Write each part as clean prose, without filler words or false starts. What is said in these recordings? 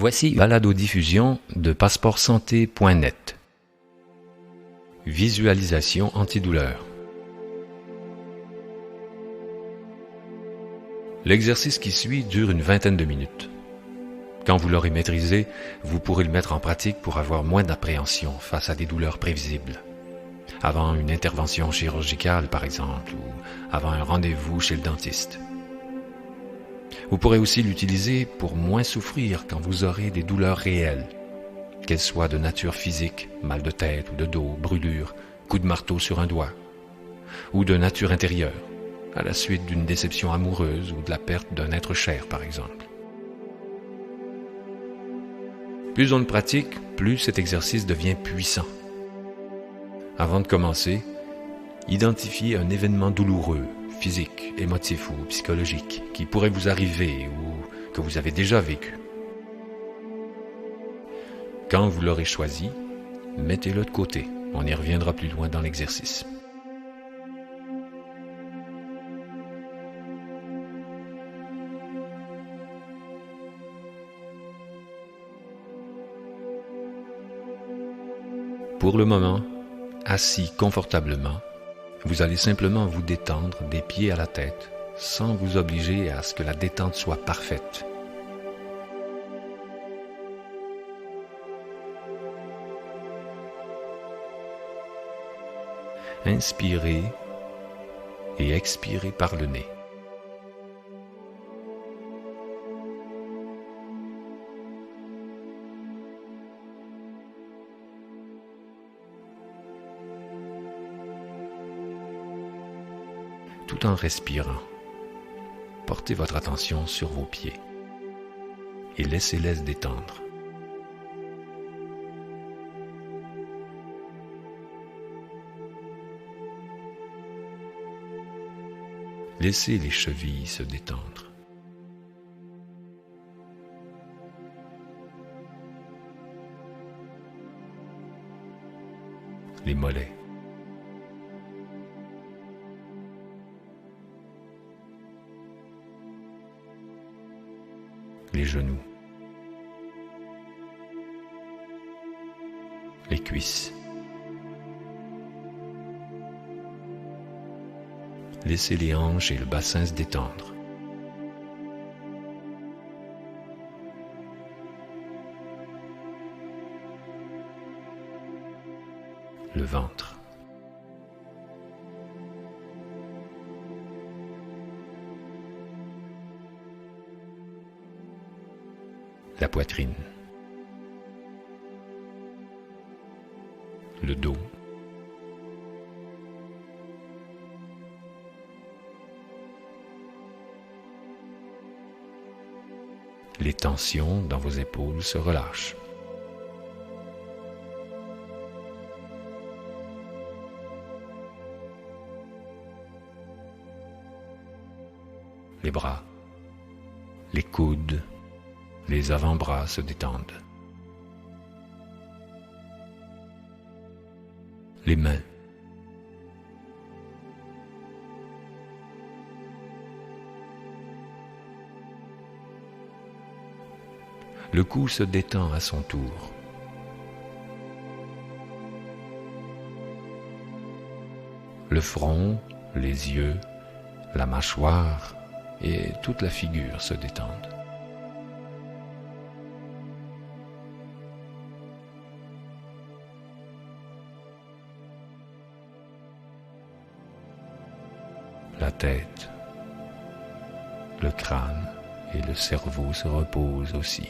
Voici balado-diffusion de passeportsanté.net. Visualisation antidouleur. L'exercice qui suit dure une vingtaine de minutes. Quand vous l'aurez maîtrisé, vous pourrez le mettre en pratique pour avoir moins d'appréhension face à des douleurs prévisibles. Avant une intervention chirurgicale, par exemple, ou avant un rendez-vous chez le dentiste. Vous pourrez aussi l'utiliser pour moins souffrir quand vous aurez des douleurs réelles, qu'elles soient de nature physique, mal de tête ou de dos, brûlure, coup de marteau sur un doigt, ou de nature intérieure, à la suite d'une déception amoureuse ou de la perte d'un être cher, par exemple. Plus on le pratique, plus cet exercice devient puissant. Avant de commencer, identifiez un événement douloureux, physique, émotif ou psychologique, qui pourrait vous arriver ou que vous avez déjà vécu. Quand vous l'aurez choisi, mettez-le de côté. On y reviendra plus loin dans l'exercice. Pour le moment, assis confortablement, vous allez simplement vous détendre des pieds à la tête, sans vous obliger à ce que la détente soit parfaite. Inspirez et expirez par le nez. Tout en respirant, portez votre attention sur vos pieds et laissez-les se détendre. Laissez les chevilles se détendre. Les mollets. Les genoux, les cuisses. Laissez les hanches et le bassin se détendre. Le ventre. La poitrine, le dos, les tensions dans vos épaules se relâchent. Les bras, les coudes, les avant-bras se détendent. Les mains. Le cou se détend à son tour. Le front, les yeux, la mâchoire et toute la figure se détendent. La tête, le crâne et le cerveau se reposent aussi.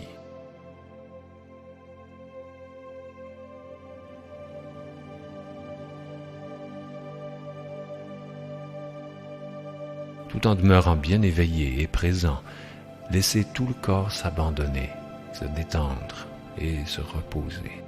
Tout en demeurant bien éveillé et présent, laissez tout le corps s'abandonner, se détendre et se reposer.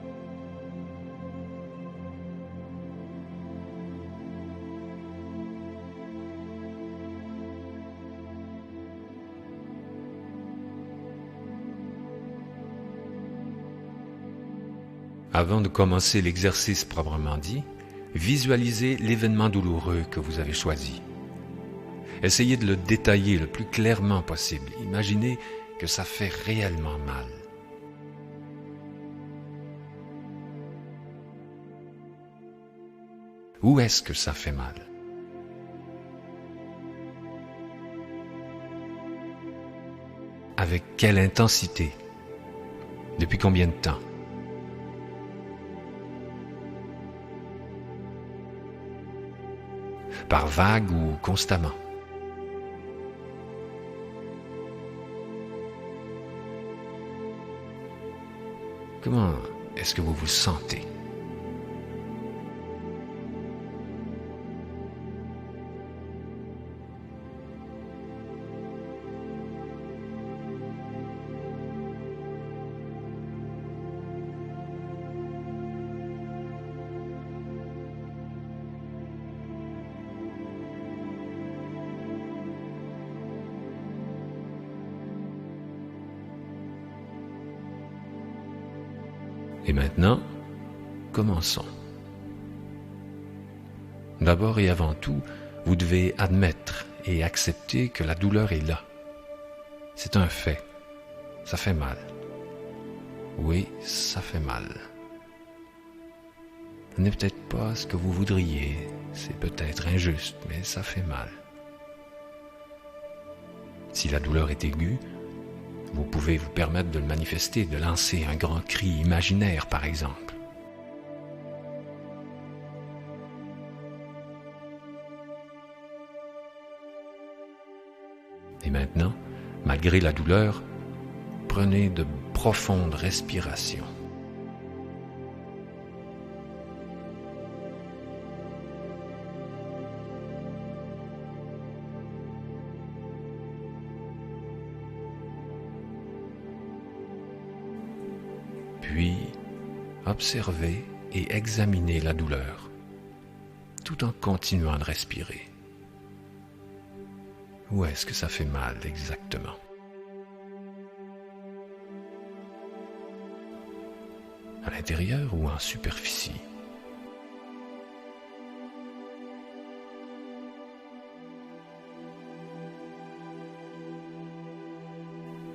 Avant de commencer l'exercice proprement dit, visualisez l'événement douloureux que vous avez choisi. Essayez de le détailler le plus clairement possible. Imaginez que ça fait réellement mal. Où est-ce que ça fait mal? Avec quelle intensité? Depuis combien de temps? Par vague ou constamment? Comment est-ce que vous vous sentez? Et maintenant, commençons. D'abord et avant tout, vous devez admettre et accepter que la douleur est là. C'est un fait. Ça fait mal. Oui, ça fait mal. Ce n'est peut-être pas ce que vous voudriez, c'est peut-être injuste, mais ça fait mal. Si la douleur est aiguë, vous pouvez vous permettre de le manifester, de lancer un grand cri imaginaire par exemple. Et maintenant, malgré la douleur, prenez de profondes respirations. Puis, observez et examinez la douleur, tout en continuant de respirer. Où est-ce que ça fait mal exactement? À l'intérieur ou en superficie?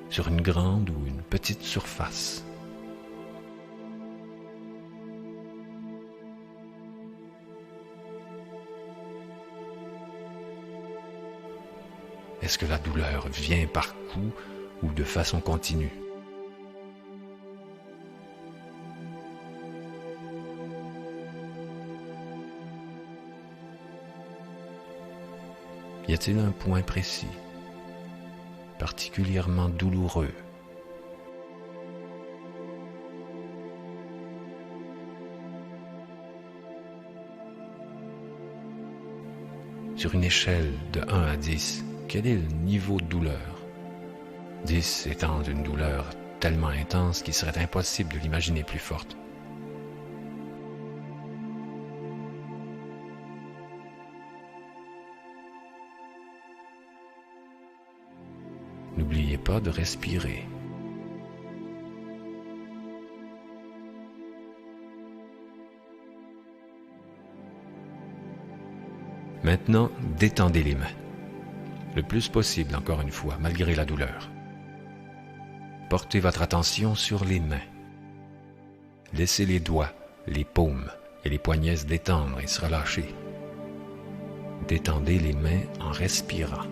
Sur une grande ou une petite surface? Est-ce que la douleur vient par coups ou de façon continue? Y a-t-il un point précis, particulièrement douloureux? Sur une échelle de 1 à 10, quel est le niveau de douleur? 10 étant une douleur tellement intense qu'il serait impossible de l'imaginer plus forte. N'oubliez pas de respirer. Maintenant, détendez les mains. Le plus possible, encore une fois, malgré la douleur. Portez votre attention sur les mains. Laissez les doigts, les paumes et les poignets se détendre et se relâcher. Détendez les mains en respirant.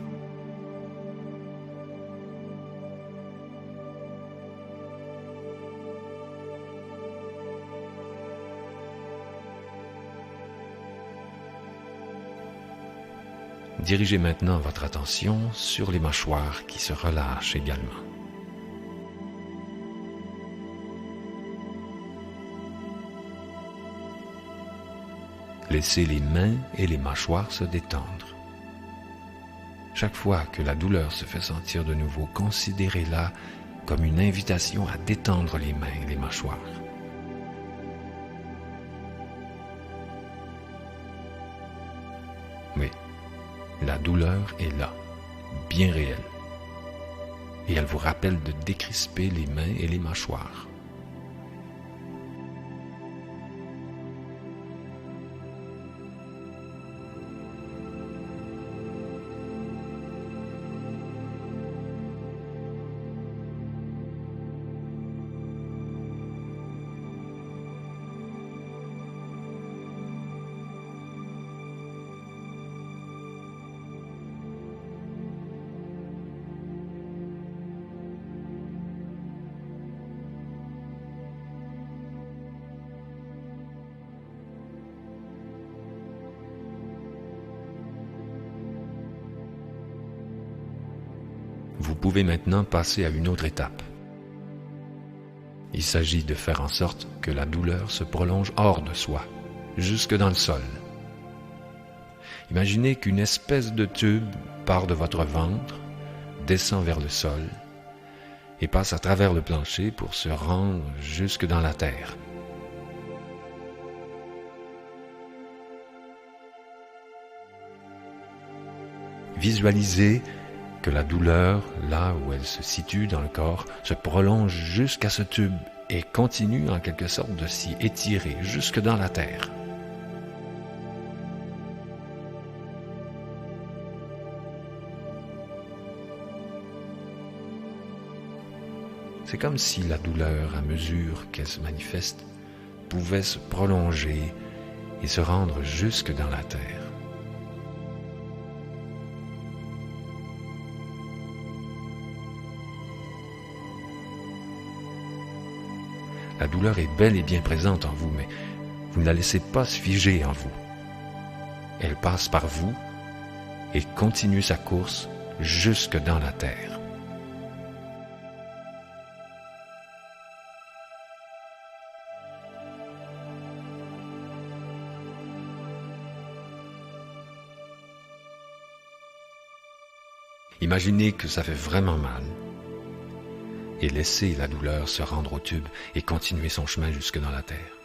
Dirigez maintenant votre attention sur les mâchoires qui se relâchent également. Laissez les mains et les mâchoires se détendre. Chaque fois que la douleur se fait sentir de nouveau, considérez-la comme une invitation à détendre les mains et les mâchoires. Oui, la douleur est là, bien réelle. Et elle vous rappelle de décrisper les mains et les mâchoires. pouvez maintenant passer à une autre étape. Il s'agit de faire en sorte que la douleur se prolonge hors de soi, jusque dans le sol. Imaginez qu'une espèce de tube part de votre ventre, descend vers le sol et passe à travers le plancher pour se rendre jusque dans la terre. Visualisez que la douleur, là où elle se situe dans le corps, se prolonge jusqu'à ce tube et continue en quelque sorte de s'y étirer jusque dans la terre. C'est comme si la douleur, à mesure qu'elle se manifeste, pouvait se prolonger et se rendre jusque dans la terre. La douleur est bel et bien présente en vous, mais vous ne la laissez pas se figer en vous. Elle passe par vous et continue sa course jusque dans la terre. Imaginez que ça fait vraiment mal et laissez la douleur se rendre au tube et continuer son chemin jusque dans la terre.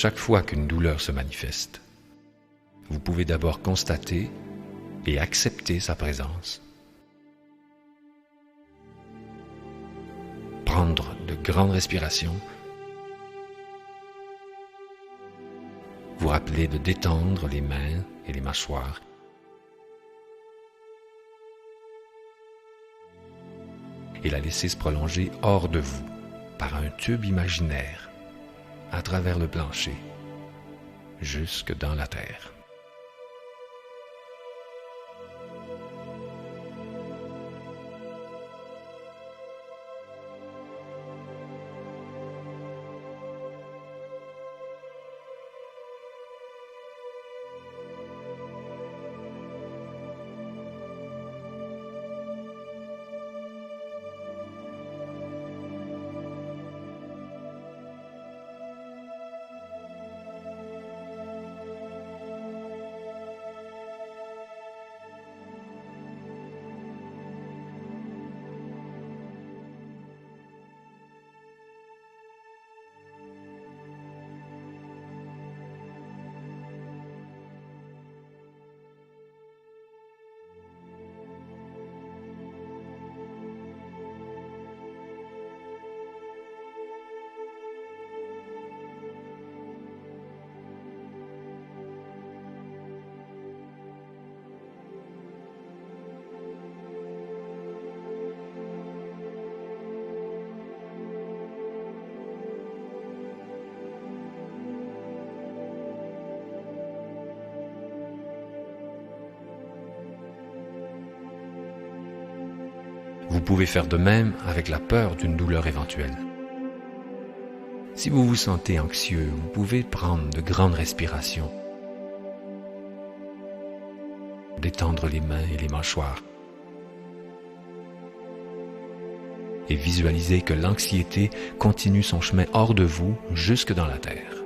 Chaque fois qu'une douleur se manifeste, vous pouvez d'abord constater et accepter sa présence. Prendre de grandes respirations. Vous rappeler de détendre les mains et les mâchoires. Et la laisser se prolonger hors de vous par un tube imaginaire à travers le plancher, jusque dans la terre. Vous pouvez faire de même avec la peur d'une douleur éventuelle. Si vous vous sentez anxieux, vous pouvez prendre de grandes respirations détendre les mains et les mâchoires. Et visualisez que l'anxiété continue son chemin hors de vous jusque dans la terre.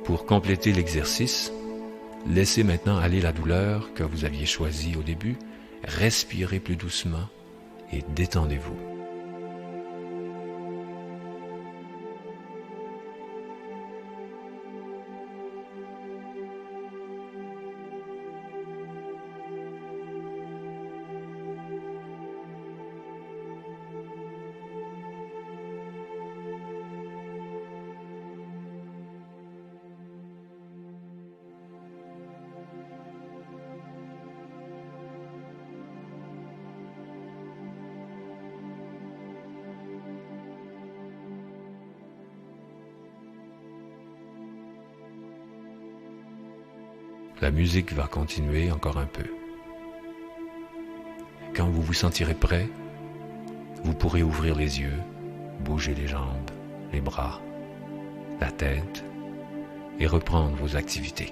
Pour compléter l'exercice, laissez maintenant aller la douleur que vous aviez choisie au début, respirez plus doucement et détendez-vous. La musique va continuer encore un peu. Quand vous vous sentirez prêt, vous pourrez ouvrir les yeux, bouger les jambes, les bras, la tête et reprendre vos activités.